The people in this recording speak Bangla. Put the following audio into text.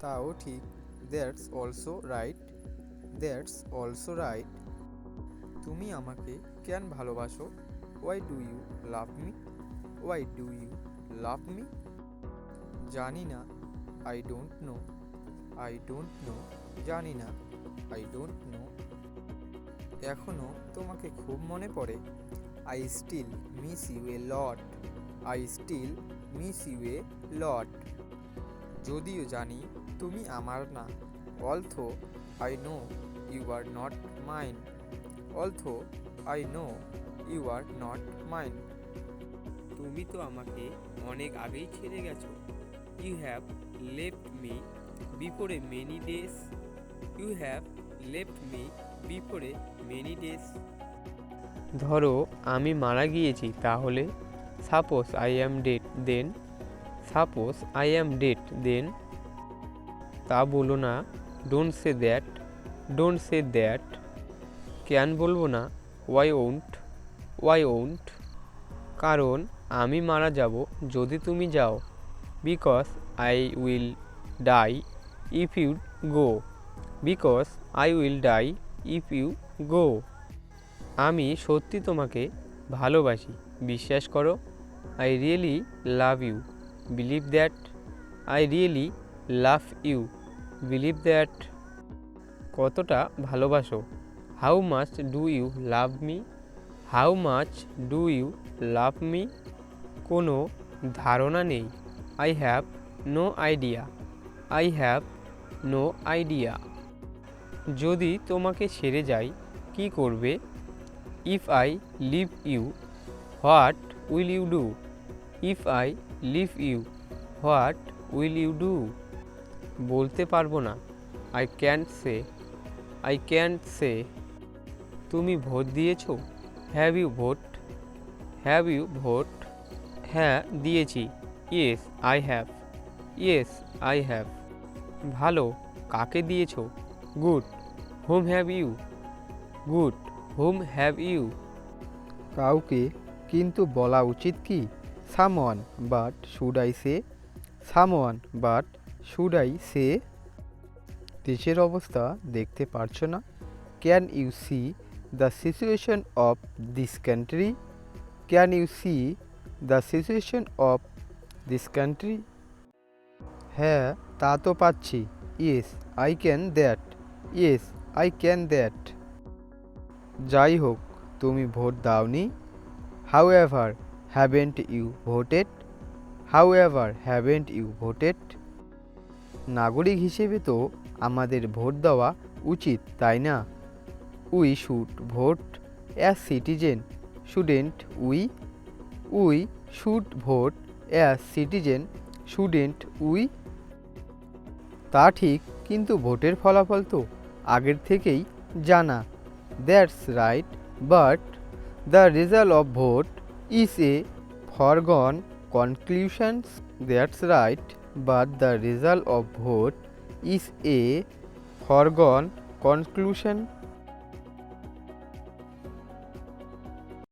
তাও ঠিক। That's also right. That's also right. তুমি আমাকে কেন ভালোবাসো? Why do you love me? Why do you love me? জানি না। I don't know. I don't know. জানি না। I don't know. এখনো তোমাকে খুব মনে পড়ে। I still miss you a lot. I still miss you a lot. যদিও জানি তুমি আমার না। Although I know you are not mine. Although I know you are not mine. তুমি তো আমাকে অনেক আগেই ছেড়ে গেছো। You have left me before a many days. You have left me before a many days. ধরো আমি মারা গিয়েছি, তাহলে suppose I am dead then. Suppose I am dead then. তা বলো না। Don't say that. Don't say that. কেন বলবো না? Why won't. Why won't. কারণ আমি মারা যাব যদি তুমি যাও। Because I will die if you go. Because I will die if you go. আমি সত্যি তোমাকে ভালোবাসি, বিশ্বাস করো। I really love you, believe that. I really love you, believe that. কতটা ভালোবাসো? How much do you love me? How much do you love me? কোনো ধারণা নেই। I have no idea. I have no idea. যদি তোমাকে ছেড়ে যাই কি করবে? If I leave you what will you do? If I leave you what will you do? বলতে পারবো না। I can't say. I can't say. তুমি ভোট দিয়েছো? Have you vote? Have you vote? হ্যাঁ দিয়েছি। Yes I have. Yes I have. ভালো। কাকে দিয়েছো? Good. Whom have you? Good. Whom have you? কাউকে, কিন্তু বলা উচিত কি? Someone, but should I say? Someone, but should I say? দেশের অবস্থা দেখতে পারছো না? Can you see the situation of this country? Can you see the situation of this country? হ্যাঁ, তা তো পাচ্ছি। Yes I can that. Yes I can that. যাই হোক, তুমি ভোট দাওনি। However haven't you voted? However haven't you voted? নাগরিক হিসেবে তো আমাদের ভোট দেওয়া উচিত, তাই না? We should vote as citizen, shouldn't we? We should vote as citizen, shouldn't we? তা ঠিক, কিন্তু ভোটের ফলাফল তো আগের থেকেই জানা। That's right, but the result of vote is a ফরগন conclusion. That's right, but the result of vote is a ফরগন conclusion.